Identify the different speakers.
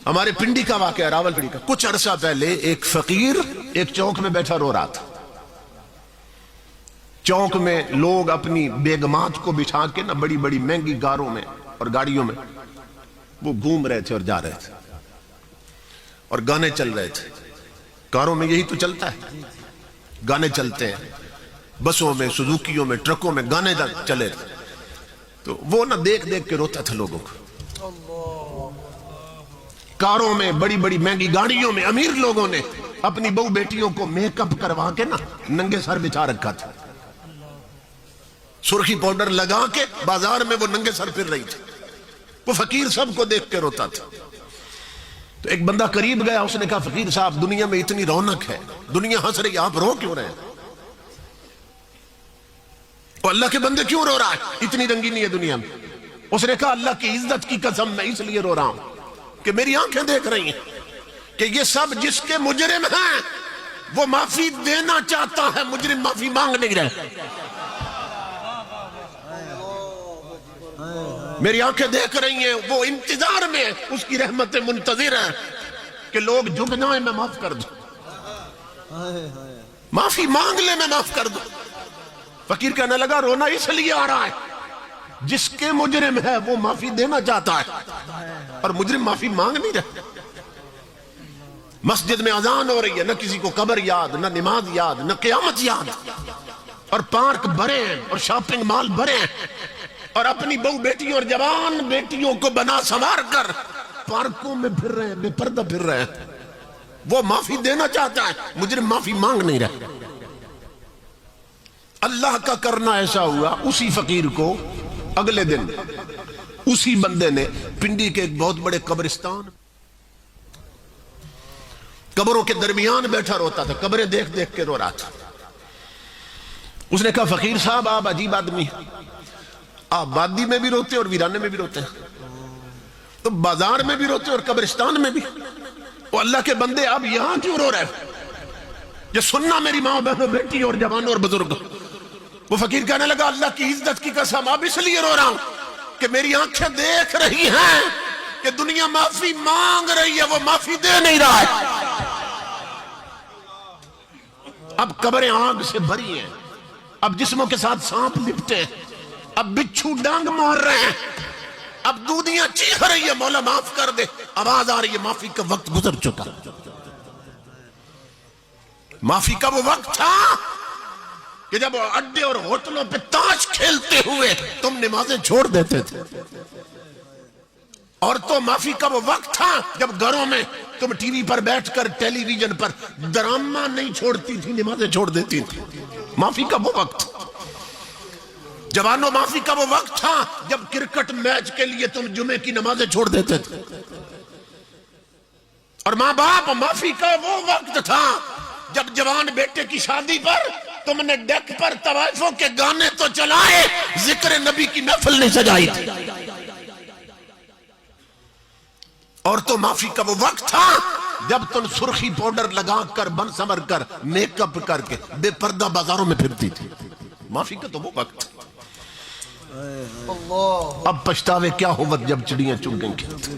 Speaker 1: ہمارے پنڈی کا واقعہ، راول پنڈی کا، کچھ عرصہ پہلے ایک فقیر ایک چوک میں بیٹھا رو رہا تھا۔ چوک میں لوگ اپنی بیگمات کو بٹھا کے نا بڑی بڑی مہنگی کاروں میں اور گاڑیوں میں وہ گھوم رہے تھے اور جا رہے تھے، اور گانے چل رہے تھے۔ کاروں میں یہی تو چلتا ہے، گانے چلتے ہیں، بسوں میں، سزوکیوں میں، ٹرکوں میں گانے چلے تھے۔ تو وہ نا دیکھ دیکھ کے روتا تھا لوگوں کو۔ کاروں میں، بڑی بڑی مہنگی گاڑیوں میں امیر لوگوں نے اپنی بہو بیٹیوں کو میک اپ کروا کے نا ننگے سر بچھا رکھا تھا، سرخی پاؤڈر لگا کے بازار میں وہ ننگے سر پھر رہی تھی۔ وہ فقیر سب کو دیکھ کے روتا تھا۔ تو ایک بندہ قریب گیا، اس نے کہا فقیر صاحب دنیا میں اتنی رونق ہے، دنیا ہنس رہی، آپ رو کیوں رہے ہیں؟ وہ اللہ کے بندے کیوں رو رہا ہے؟ اتنی رنگینی ہے دنیا میں۔ اس نے کہا اللہ کی عزت کی قسم میں اس لیے رو رہا ہوں کہ میری آنکھیں دیکھ رہی ہیں کہ یہ سب جس کے مجرم ہیں وہ معافی دینا چاہتا ہے، مجرم معافی مانگ نہیں رہے۔ میری آنکھیں دیکھ رہی ہیں، وہ انتظار میں اس کی رحمت منتظر ہیں کہ لوگ جھک جائیں میں معاف کر دوں، معافی مانگ لے میں معاف کر دوں۔ فقیر کہنے لگا رونا اس لیے آ رہا ہے جس کے مجرم ہے وہ معافی دینا چاہتا ہے اور مجرم معافی مانگ نہیں رہے۔ مسجد میں اذان ہو رہی ہے، نہ کسی کو قبر یاد، نہ نماز یاد، نہ قیامت یاد، اور پارک بھرے ہیں اور شاپنگ مال بھرے ہیں، اور اپنی بہو بیٹیوں اور جوان بیٹیوں کو بنا سنوار کر پارکوں میں پھر رہے ہیں، بے پردہ پھر رہے ہیں۔ وہ معافی دینا چاہتا ہے، مجرم معافی مانگ نہیں رہے۔ اللہ کا کرنا ایسا ہوا، اسی فقیر کو اگلے دن اسی بندے نے پنڈی کے ایک بہت بڑے قبرستان، قبروں کے درمیان بیٹھا روتا تھا، قبریں دیکھ دیکھ کے رو رہا تھا۔ اس نے کہا فقیر صاحب آپ عجیب آدمی ہیں، آپ وادی میں بھی روتے اور ویرانے میں بھی روتے ہیں، تو بازار میں بھی روتے اور قبرستان میں بھی، وہ اللہ کے بندے آپ یہاں کیوں رو رہے ہیں؟ یہ سننا میری ماں بہنوں بیٹی اور جوانوں اور بزرگوں۔ وہ فقیر کہنے لگا اللہ کی عزت کی قسم اب اس لیے رو رہا ہوں کہ میری آنکھیں دیکھ رہی ہیں کہ دنیا معافی مانگ رہی ہے، وہ معافی دے نہیں رہا ہے۔ اب قبریں آگ سے بھری ہیں، اب جسموں کے ساتھ سانپ لپٹے ہیں، اب بچھو ڈانگ مار رہے ہیں، اب دودیاں چیخ رہی ہے مولا معاف کر دے، آواز آ رہی ہے معافی کا وقت گزر چکا۔ معافی کا وہ وقت تھا کہ جب اڈے اور ہوٹلوں پہ تاش کھیلتے ہوئے تم نمازیں چھوڑ دیتے تھے، اور تو معافی کا وہ وقت تھا جب گھروں میں تم ٹی وی پر بیٹھ کر ٹیلی ویژن پر ڈرامہ نہیں چھوڑتی تھی، نمازیں چھوڑ دیتی تھی۔ معافی کا وہ وقت، جوانوں معافی کا وہ وقت تھا جب کرکٹ میچ کے لیے تم جمعے کی نمازیں چھوڑ دیتے تھے، اور ماں باپ معافی کا وہ وقت تھا جب جوان بیٹے کی شادی پر تم نے ڈیک پر طوائفوں کے گانے تو چلائے، ذکر نبی کی محفل نہیں سجائی تھی۔ اور تو معافی کا وہ وقت تھا جب تم سرخی پاؤڈر لگا کر بن سمر کر میک اپ کر کے بے پردہ بازاروں میں پھرتی تھی۔ معافی کا تو وہ وقت۔ اب پچھتاوے کیا ہوت جب چڑیاں چگ گئیں کھیت۔